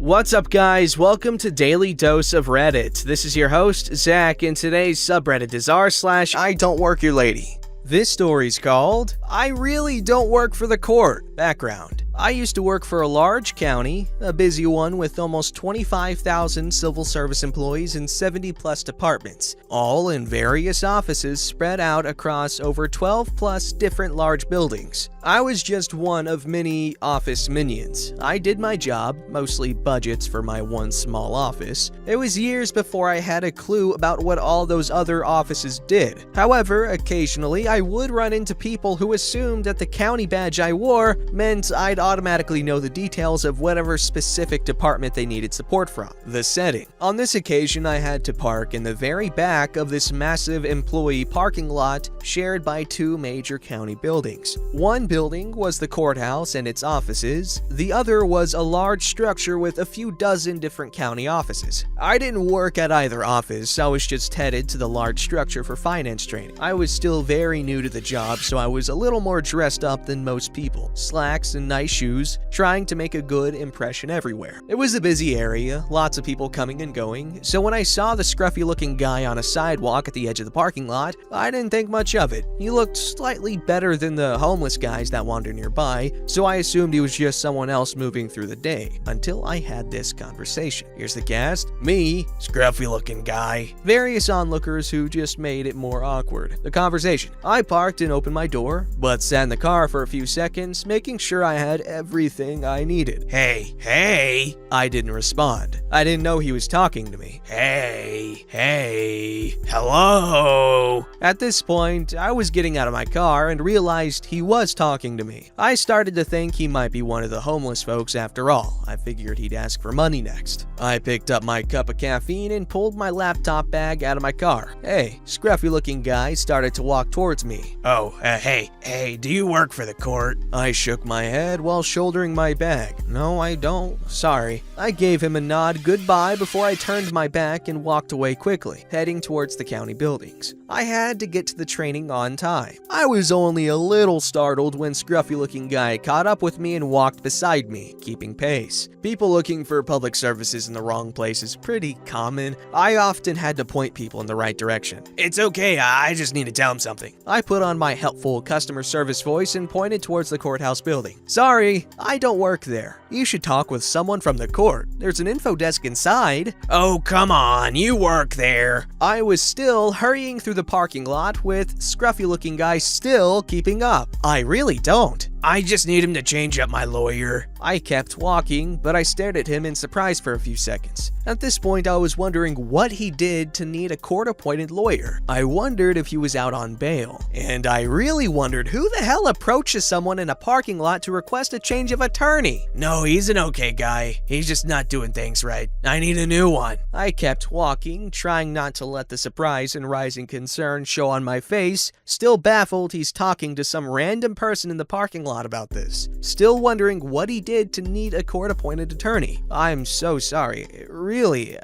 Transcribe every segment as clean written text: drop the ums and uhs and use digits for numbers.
What's up, guys? Welcome to Daily Dose of Reddit. This is your host, Zach, and today's subreddit is r/IDontWorkHereLady. This story's called, I Really Don't Work for the Court. Background. I used to work for a large county, a busy one with almost 25,000 civil service employees and 70-plus departments, all in various offices spread out across over 12-plus different large buildings. I was just one of many office minions. I did my job, mostly budgets for my one small office. It was years before I had a clue about what all those other offices did. However, occasionally I would run into people who assumed that the county badge I wore meant I'd automatically know the details of whatever specific department they needed support from. The setting. On this occasion, I had to park in the very back of this massive employee parking lot shared by two major county buildings. One building was the courthouse and its offices. The other was a large structure with a few dozen different county offices. I didn't work at either office. I was just headed to the large structure for finance training. I was still very new to the job, so I was a little more dressed up than most people. Slacks and nice shoes, trying to make a good impression everywhere. It was a busy area, lots of people coming and going, so when I saw the scruffy-looking guy on a sidewalk at the edge of the parking lot, I didn't think much of it. He looked slightly better than the homeless guys that wander nearby, so I assumed he was just someone else moving through the day, until I had this conversation. Here's the cast: me, scruffy-looking guy, various onlookers who just made it more awkward. The conversation. I parked and opened my door, but sat in the car for a few seconds, making sure I had everything I needed. Hey. I didn't respond. I didn't know he was talking to me. Hey, hello. At this point, I was getting out of my car and realized he was talking to me. I started to think he might be one of the homeless folks after all. I figured he'd ask for money next. I picked up my cup of caffeine and pulled my laptop bag out of my car. Hey, scruffy-looking guy started to walk towards me. Hey, do you work for the court? I shook my head while shouldering my bag. No, I don't. Sorry. I gave him a nod goodbye before I turned my back and walked away quickly, heading towards the county buildings. I had to get to the training on time. I was only a little startled when scruffy-looking guy caught up with me and walked beside me, keeping pace. People looking for public services in the wrong place is pretty common. I often had to point people in the right direction. It's okay, I just need to tell him something. I put on my helpful customer service voice and pointed towards the courthouse building. Sorry, I don't work there. You should talk with someone from the court. There's an info desk inside. Oh, come on, you work there. I was still hurrying through the parking lot with scruffy-looking guy still keeping up. I really don't. I just need him to change up my lawyer. I kept walking, but I stared at him in surprise for a few seconds. At this point, I was wondering what he did to need a court-appointed lawyer. I wondered if he was out on bail. And I really wondered who the hell approaches someone in a parking lot to request a change of attorney. No, he's an okay guy. He's just not doing things right. I need a new one. I kept walking, trying not to let the surprise and rising concern show on my face. Still baffled he's talking to some random person in the parking lot about this. Still wondering what he did to need a court-appointed attorney. I'm so sorry. Really,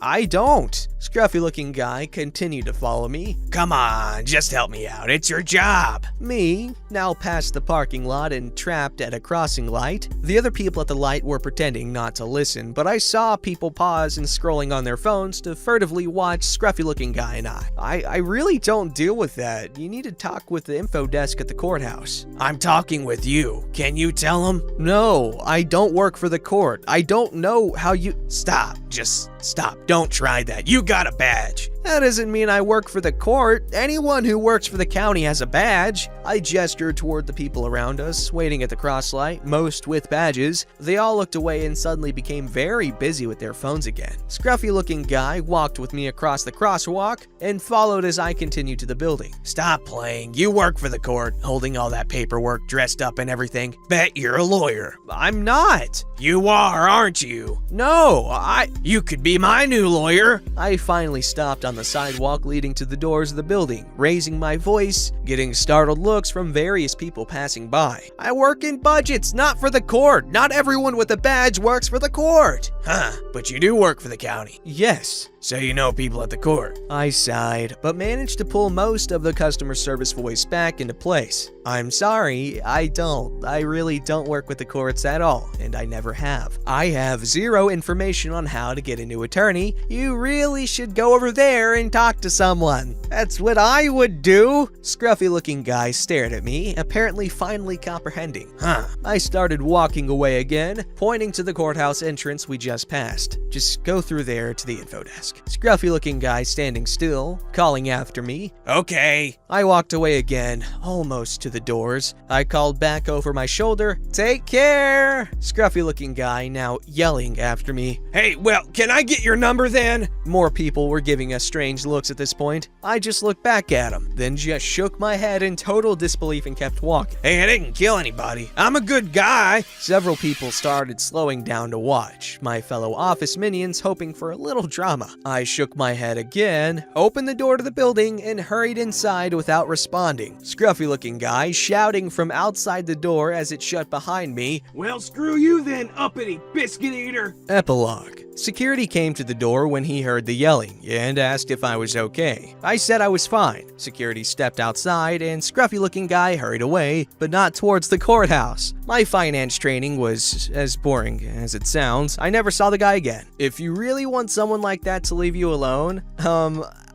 I don't. Scruffy-looking guy continued to follow me. Come on, just help me out. It's your job. Me, now past the parking lot and trapped at a crossing light. The other people at the light were pretending not to listen, but I saw people pause and scrolling on their phones to furtively watch scruffy-looking guy and I really don't deal with that. You need to talk with the info desk at the courthouse. I'm talking with you. Can you tell him? No, I don't work for the court. I don't know how you... Stop. Just stop. Don't try that. You got a badge. That doesn't mean I work for the court. Anyone who works for the county has a badge. I gestured toward the people around us, waiting at the crosslight, most with badges. They all looked away and suddenly became very busy with their phones again. Scruffy-looking guy walked with me across the crosswalk and followed as I continued to the building. Stop playing. You work for the court, holding all that paperwork, dressed up and everything. Bet you're a lawyer. I'm not. You are, aren't you? No, You could be my new lawyer. I finally stopped on the sidewalk leading to the doors of the building, raising my voice, getting startled looks from various people passing by. I work in budgets, not for the court. Not everyone with a badge works for the court. Huh, but you do work for the county. Yes. So you know people at the court. I sighed, but managed to pull most of the customer service voice back into place. I'm sorry, I don't. I really don't work with the courts at all, and I never have. I have zero information on how to get a new attorney. You really should go over there and talk to someone. That's what I would do. Scruffy-looking guy stared at me, apparently finally comprehending. Huh. I started walking away again, pointing to the courthouse entrance we just passed. Just go through there to the info desk. Scruffy-looking guy standing still, calling after me. Okay. I walked away again, almost to the doors. I called back over my shoulder, take care. Scruffy-looking guy now yelling after me. Hey, well, can I get your number then? More people were giving us strange looks at this point. I just looked back at him, then just shook my head in total disbelief and kept walking. Hey, I didn't kill anybody. I'm a good guy. Several people started slowing down to watch, my fellow office minions hoping for a little drama. I shook my head again, opened the door to the building, and hurried inside without responding. Scruffy-looking guy shouting from outside the door as it shut behind me. Well, screw you then, uppity biscuit eater. Epilogue. Security came to the door when he heard the yelling and asked if I was okay. I said I was fine. Security stepped outside and scruffy-looking guy hurried away, but not towards the courthouse. My finance training was as boring as it sounds. I never saw the guy again. If you really want someone like that to leave you alone,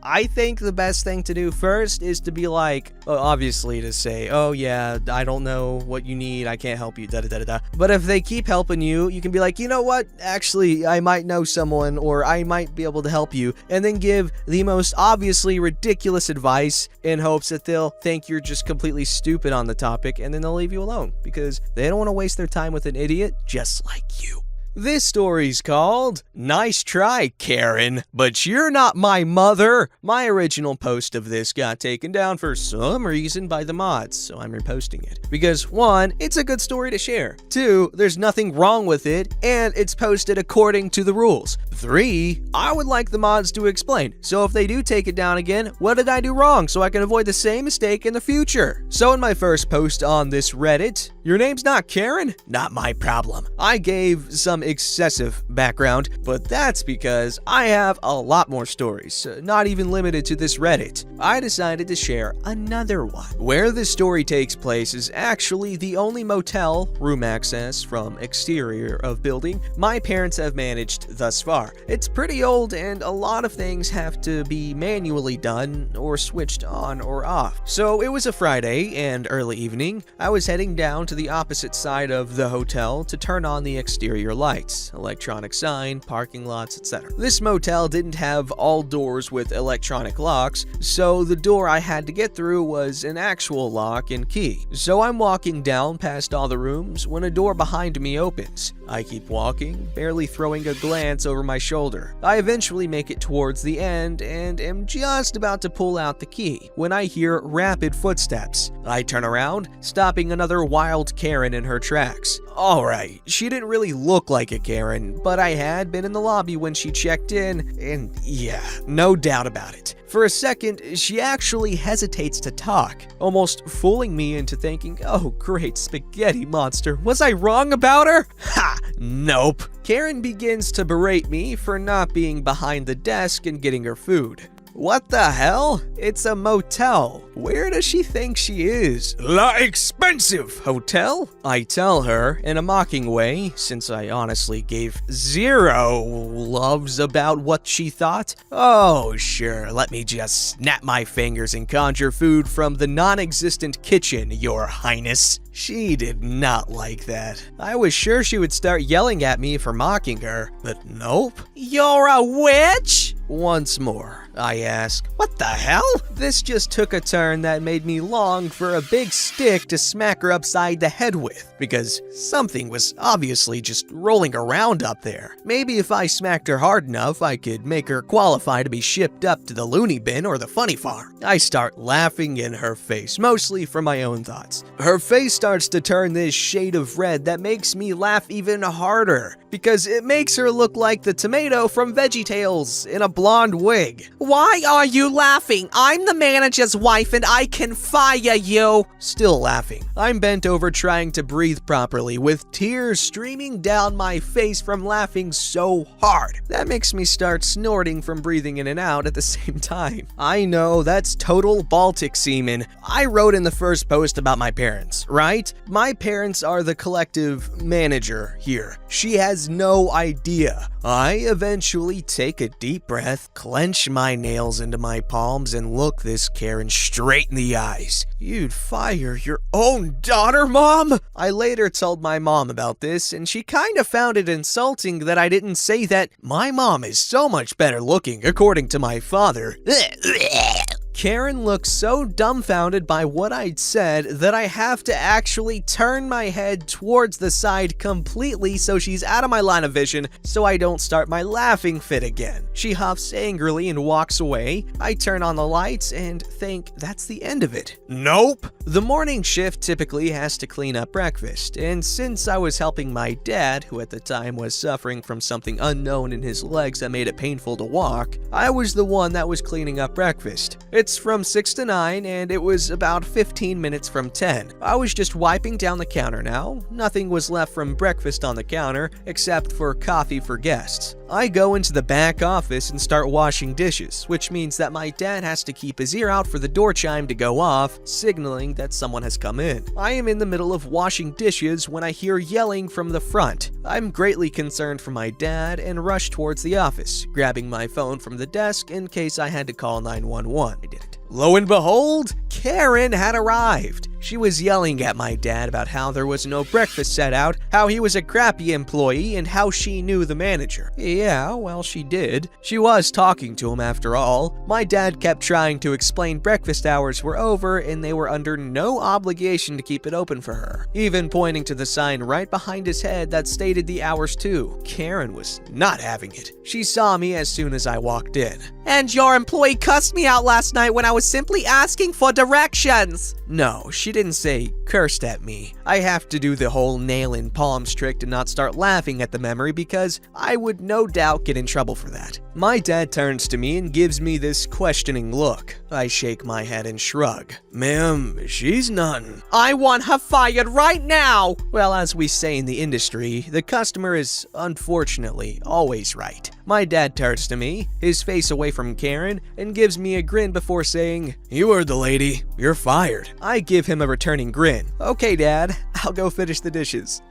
I think the best thing to do first is to be like, obviously to say, oh yeah, I don't know what you need, I can't help you, da-da-da-da-da. But if they keep helping you, you can be like, you know what, actually, I might know someone, or I might be able to help you, and then give the most obviously ridiculous advice in hopes that they'll think you're just completely stupid on the topic, and then they'll leave you alone, because they don't want to waste their time with an idiot just like you. This story's called Nice Try, Karen, but you're not my mother. My original post of this got taken down for some reason by the mods, so I'm reposting it. Because 1, it's a good story to share. 2, there's nothing wrong with it, and it's posted according to the rules. 3, I would like the mods to explain. So if they do take it down again, what did I do wrong so I can avoid the same mistake in the future? So in my first post on this Reddit, your name's not Karen? Not my problem. I gave some excessive background, but that's because I have a lot more stories, not even limited to this Reddit. I decided to share another one. Where this story takes place is actually the only motel, room access from exterior of building, my parents have managed thus far. It's pretty old and a lot of things have to be manually done or switched on or off. So it was a Friday and early evening. I was heading down to the opposite side of the hotel to turn on the exterior lights. Electronic sign, parking lots, etc. This motel didn't have all doors with electronic locks, so the door I had to get through was an actual lock and key. So I'm walking down past all the rooms when a door behind me opens. I keep walking, barely throwing a glance over my shoulder. I eventually make it towards the end and am just about to pull out the key when I hear rapid footsteps. I turn around, stopping another wild Karen in her tracks. Alright, she didn't really look like a Karen, but I had been in the lobby when she checked in, and yeah, no doubt about it. For a second, she actually hesitates to talk, almost fooling me into thinking, oh great spaghetti monster, was I wrong about her? Ha! Nope. Karen begins to berate me for not being behind the desk and getting her food. What the hell? It's a motel. Where does she think she is? La expensive hotel? I tell her in a mocking way, since I honestly gave zero loves about what she thought. Oh, sure, let me just snap my fingers and conjure food from the non-existent kitchen, Your Highness. She did not like that. I was sure she would start yelling at me for mocking her, but nope. You're a witch? Once more, I ask, what the hell? This just took a turn that made me long for a big stick to smack her upside the head with, because something was obviously just rolling around up there. Maybe if I smacked her hard enough, I could make her qualify to be shipped up to the loony bin or the funny farm. I start laughing in her face, mostly from my own thoughts. Her face starts to turn this shade of red that makes me laugh even harder, because it makes her look like the tomato from VeggieTales in a blonde wig. Why are you laughing? I'm the manager's wife and I can fire you. Still laughing. I'm bent over trying to breathe properly with tears streaming down my face from laughing so hard. That makes me start snorting from breathing in and out at the same time. I know, that's total Baltic semen. I wrote in the first post about my parents, right? My parents are the collective manager here. She has no idea. I eventually take a deep breath, clench my nails into my palms, and look this Karen straight in the eyes. You'd fire your own daughter, Mom? I later told my mom about this, and she kind of found it insulting that I didn't say that my mom is so much better looking, according to my father. Karen looked so dumbfounded by what I'd said that I have to actually turn my head towards the side completely so she's out of my line of vision so I don't start my laughing fit again. She huffs angrily and walks away. I turn on the lights and think that's the end of it. Nope! The morning shift typically has to clean up breakfast, and since I was helping my dad, who at the time was suffering from something unknown in his legs that made it painful to walk, I was the one that was cleaning up breakfast. It's from 6 to 9, and it was about 15 minutes from 10. I was just wiping down the counter now. Nothing was left from breakfast on the counter, except for coffee for guests. I go into the back office and start washing dishes, which means that my dad has to keep his ear out for the door chime to go off, signaling that someone has come in. I am in the middle of washing dishes when I hear yelling from the front. I'm greatly concerned for my dad and rush towards the office, grabbing my phone from the desk in case I had to call 911. I didn't. Lo and behold, Karen had arrived. She was yelling at my dad about how there was no breakfast set out, how he was a crappy employee, and how she knew the manager. Yeah, well, she did. She was talking to him after all. My dad kept trying to explain breakfast hours were over and they were under no obligation to keep it open for her, even pointing to the sign right behind his head that stated the hours too. Karen was not having it. She saw me as soon as I walked in. And your employee cussed me out last night when I was simply asking for directions. No, she didn't say cursed at me. I have to do the whole nail in palms trick to not start laughing at the memory because I would no doubt get in trouble for that. My dad turns to me and gives me this questioning look. I shake my head and shrug. Ma'am, she's none. I want her fired right now. Well, as we say in the industry, the customer is unfortunately always right. My dad turns to me, his face away from Karen, and gives me a grin before saying, "You heard the lady. You're fired." I give him a returning grin. Okay, Dad, I'll go finish the dishes.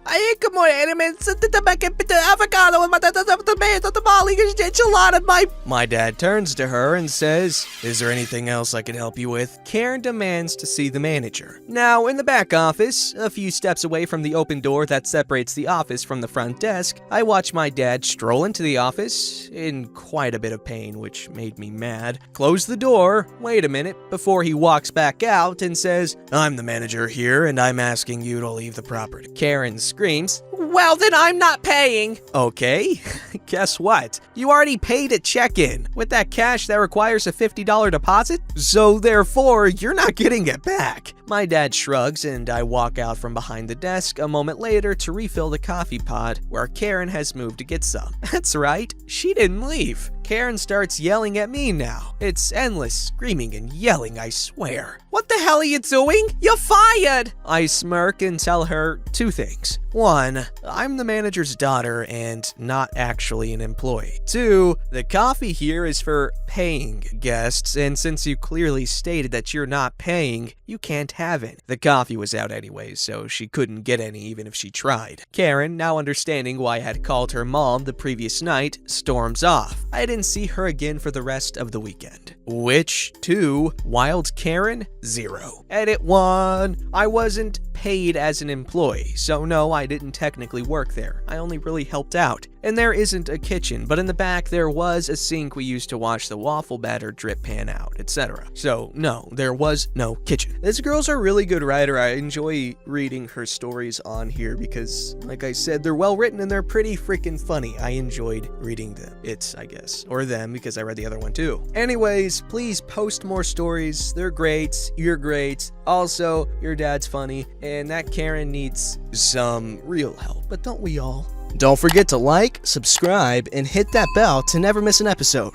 My dad turns to her and says, "Is there anything else I can help you with?" Karen demands to see the manager. Now, in the back office, a few steps away from the open door that separates the office from the front desk, I watch my dad stroll into the office, in quite a bit of pain, which made me mad, close the door, wait a minute, before he walks back out and says, "I'm the manager here and I'm asking you to leave the property." Karen screams, "Well, then I'm not paying." Okay, guess what? You already paid at check-in. With that cash, that requires a $50 deposit, so therefore, you're not getting it back. My dad shrugs and I walk out from behind the desk a moment later to refill the coffee pot where Karen has moved to get some. That's right, she didn't leave. Karen starts yelling at me now. It's endless screaming and yelling, I swear. What the hell are you doing? You're fired! I smirk and tell her two things. One, I'm the manager's daughter and not actually an employee. Two, the coffee here is for paying guests, and since you clearly stated that you're not paying, you can't have it. The coffee was out anyway, so she couldn't get any even if she tried. Karen, now understanding why I had called her mom the previous night, storms off. I didn't see her again for the rest of the weekend. Which, two, Wild Karen, 0. Edit 1. I wasn't paid as an employee, so no, I didn't technically work there. I only really helped out. And there isn't a kitchen, but in the back there was a sink we used to wash the waffle batter drip pan out, etc. So no, there was no kitchen. This girl's a really good writer. I enjoy reading her stories on here because, like I said, they're well written and they're pretty freaking funny. I enjoyed reading them. It's, I guess, or them because I read the other one too. Anyways, please post more stories. They're great. You're great. Also, your dad's funny, and that Karen needs some real help. But don't we all? Don't forget to like, subscribe, and hit that bell to never miss an episode.